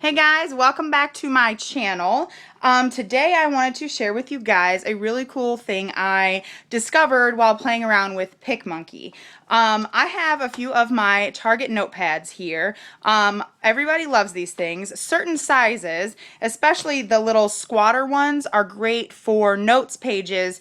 Hey guys, welcome back to my channel. Today I wanted to share with you guys a really cool thing I discovered while playing around with PicMonkey. I have a few of my Target notepads here. Everybody loves these things. Certain sizes, especially the little squatter ones, are great for notes pages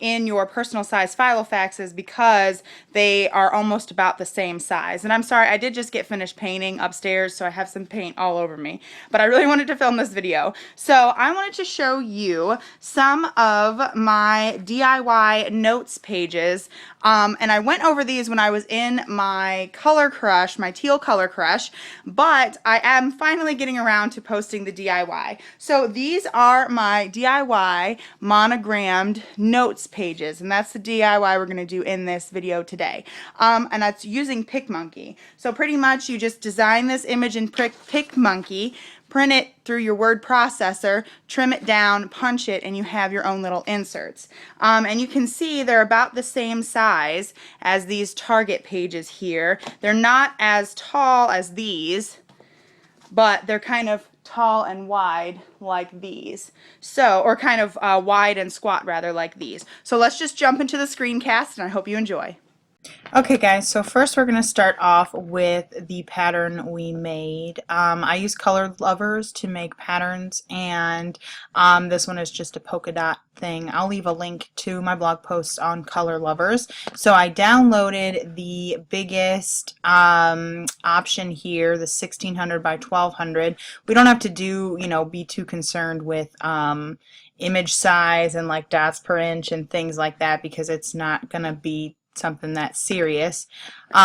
in your personal size Filofaxes because they are almost about the same size. And I'm sorry, I did just get finished painting upstairs, so I have some paint all over me. But I really wanted to film this video. So I wanted to show you some of my DIY notes pages. And I went over these when I was in my color crush, my teal color crush, but I am finally getting around to posting the DIY. So these are my DIY monogrammed notes pages, and that's the DIY we're going to do in this video today. And that's using PicMonkey. So pretty much you just design this image in PicMonkey, print it through your word processor, trim it down, punch it, and you have your own little inserts. And you can see they're about the same size as these Target pages here. They're not as tall as these, but they're kind of tall and wide like these. So, or kind of wide and squat rather like these. So let's just jump into the screencast and I hope you enjoy. Okay guys, so first we're going to start off with the pattern we made. I use color lovers to make patterns, and this one is just a polka dot thing. I'll leave a link to my blog post on color lovers. So I downloaded the biggest option here, the 1600 by 1200. We don't have to do, be too concerned with image size and like dots per inch and things like that, because it's not going to be something that's serious. So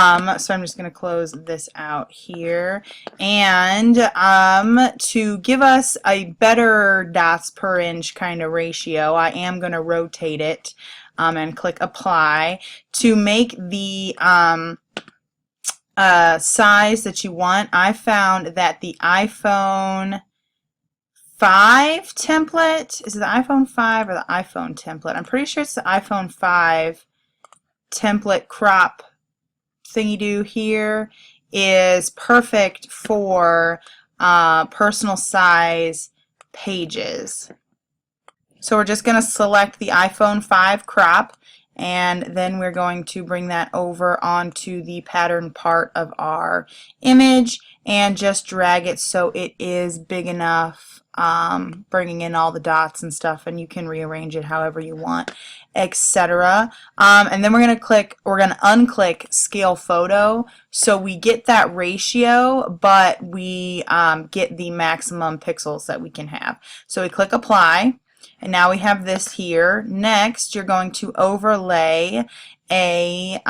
I'm just going to close this out here, and to give us a better dots per inch kind of ratio, I am going to rotate it and click apply to make the size that you want. I found that the iPhone 5 template, is it the iPhone 5 or the iPhone template? I'm pretty sure it's the iPhone 5 template crop thingy do here is perfect for personal size pages. So we're just going to select the iPhone 5 crop, and then we're going to bring that over onto the pattern part of our image and just drag it so it is big enough, bringing in all the dots and stuff, and you can rearrange it however you want, etc. And then we're going to unclick scale photo so we get that ratio, but we get the maximum pixels that we can have. So we click apply, and now we have this here. Next, you're going to overlay a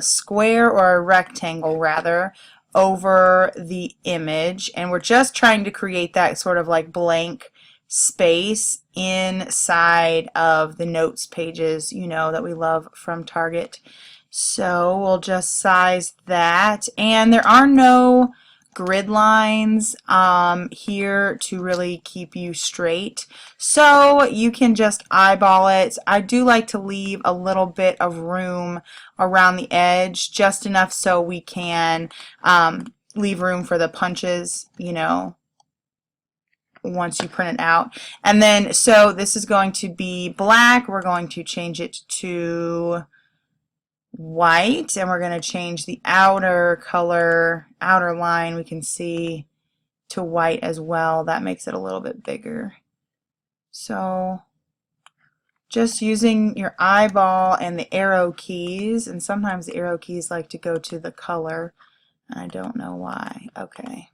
square, or a rectangle rather, over the image, and we're just trying to create that sort of like blank space inside of the notes pages, that we love from Target. So we'll just size that, and there are no grid lines here to really keep you straight, so you can just eyeball it. I do like to leave a little bit of room around the edge, just enough so we can leave room for the punches, once you print it out. And then, so this is going to be black. We're going to change it to white, and we're going to change the outer color, outer line, we can see, to white as well. That makes it a little bit bigger. So just using your eyeball and the arrow keys, and sometimes the arrow keys like to go to the color, and I don't know why. Okay.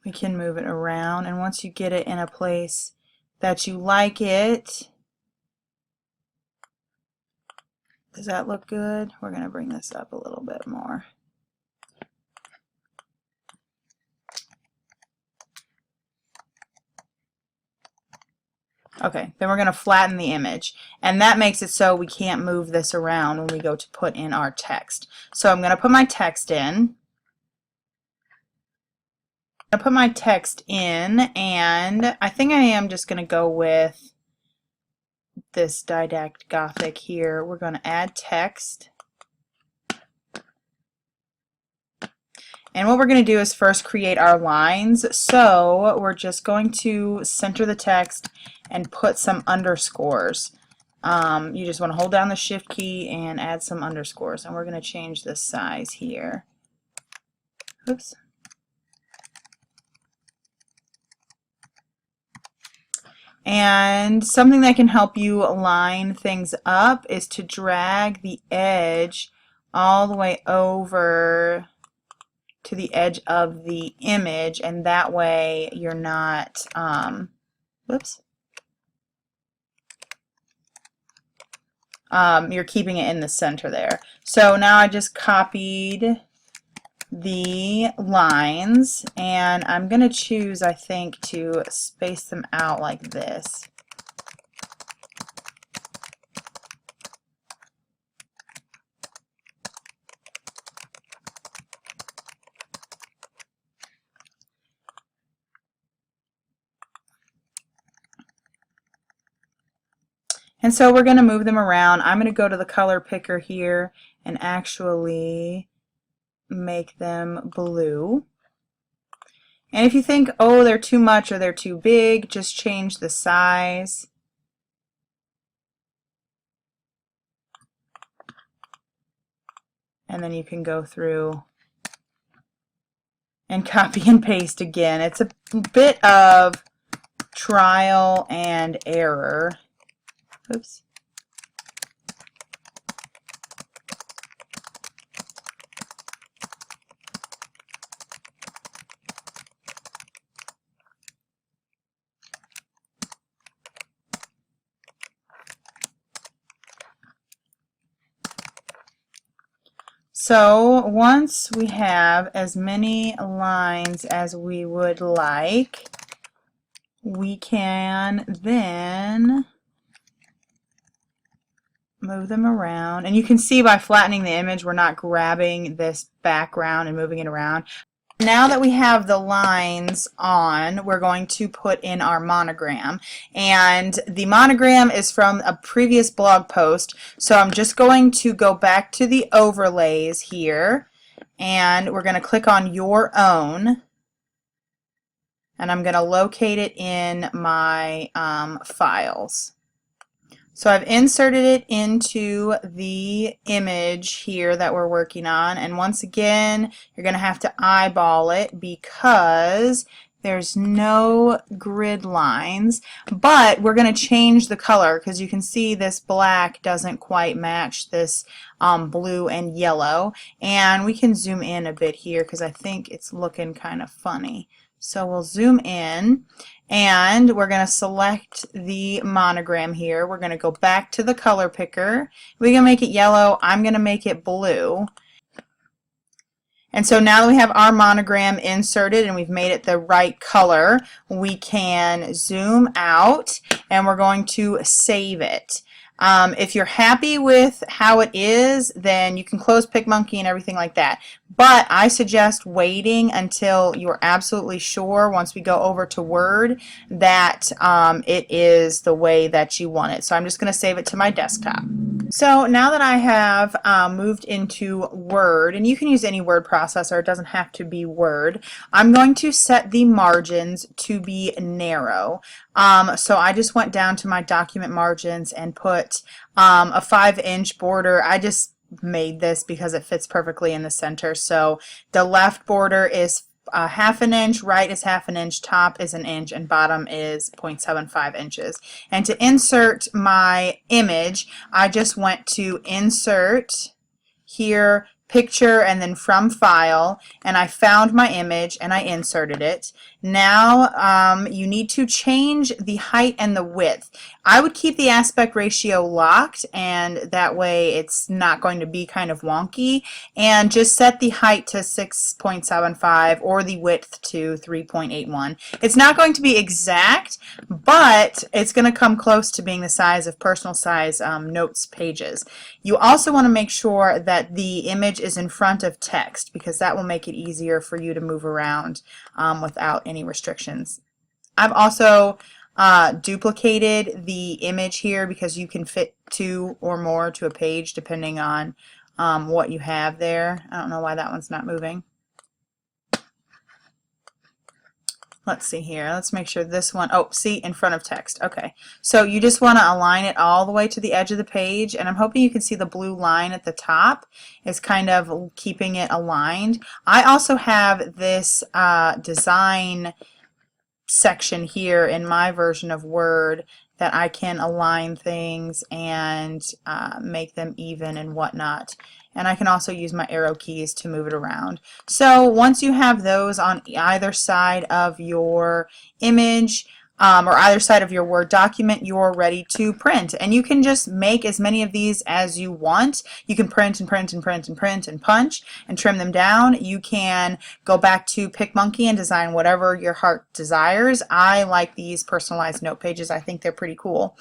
We can move it around, and once you get it in a place that you like it, does that look good? We're going to bring this up a little bit more. Okay, then we're going to flatten the image, and that makes it so we can't move this around when we go to put in our text. So I'm going to put my text in. I put my text in, and I think I am just going to go with this Didactic Gothic here. We're going to add text, And what we're going to do is first create our lines. So we're just going to center the text and put some underscores. You just want to hold down the Shift key and add some underscores. And we're going to change the size here. Oops. And something that can help you line things up is to drag the edge all the way over to the edge of the image, and that way you're not, whoops, you're keeping it in the center there. So now I just copied the lines, and I'm going to choose, I think, to space them out like this. And so we're going to move them around. I'm going to go to the color picker here and actually make them blue. And if you think, oh, they're too much or they're too big, just change the size. And then you can go through and copy and paste again. It's a bit of trial and error. Oops. So once we have as many lines as we would like, we can then move them around. And you can see by flattening the image, we're not grabbing this background and moving it around. Now that we have the lines on, we're going to put in our monogram. And the monogram is from a previous blog post. So I'm just going to go back to the overlays here, and we're going to click on your own. And I'm going to locate it in my files. So I've inserted it into the image here that we're working on, and once again you're going to have to eyeball it because there's no grid lines, but we're going to change the color because you can see this black doesn't quite match this blue and yellow, and we can zoom in a bit here because I think it's looking kind of funny. So we'll zoom in, and we're going to select the monogram here. We're going to go back to the color picker. We're going to make it yellow. I'm going to make it blue. And so now that we have our monogram inserted and we've made it the right color, we can zoom out and we're going to save it. If you're happy with how it is, then you can close PicMonkey and everything like that. But I suggest waiting until you're absolutely sure, once we go over to Word, that it is the way that you want it. So I'm just going to save it to my desktop. So now that I have moved into Word, and you can use any word processor, it doesn't have to be Word, I'm going to set the margins to be narrow. So I just went down to my document margins and put a 5-inch border. I just made this because it fits perfectly in the center. So the left border is 1/2 inch, right is 1/2 inch, top is 1 inch, and bottom is 0.75 inches. And to insert my image, I just went to Insert, here, Picture, and then From File, and I found my image and I inserted it. Now you need to change the height and the width. I would keep the aspect ratio locked, and that way it's not going to be kind of wonky, and just set the height to 6.75 or the width to 3.81. It's not going to be exact, but it's going to come close to being the size of personal size notes pages. You also want to make sure that the image is in front of text, because that will make it easier for you to move around without any restrictions. I've also duplicated the image here because you can fit 2 or more to a page depending on what you have there. I don't know why that one's not moving. let's see here. Let's make sure this one, oh, see, in front of text. Okay. So you just want to align it all the way to the edge of the page, and I'm hoping you can see the blue line at the top is kind of keeping it aligned. I also have this design section here in my version of Word that I can align things and make them even and whatnot. And I can also use my arrow keys to move it around. So once you have those on either side of your image, or either side of your Word document, you're ready to print. And you can just make as many of these as you want. You can print and print and print and print and punch and trim them down. You can go back to PicMonkey and design whatever your heart desires. I like these personalized note pages. I think they're pretty cool.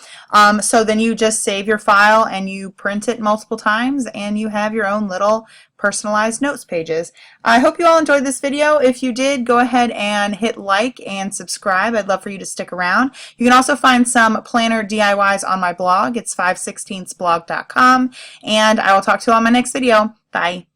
So then you just save your file and you print it multiple times and you have your own little personalized notes pages. I hope you all enjoyed this video. If you did, go ahead and hit like and subscribe. I'd love for you to stick around. You can also find some planner DIYs on my blog. It's 516thsblog.com, and I will talk to you on my next video. Bye.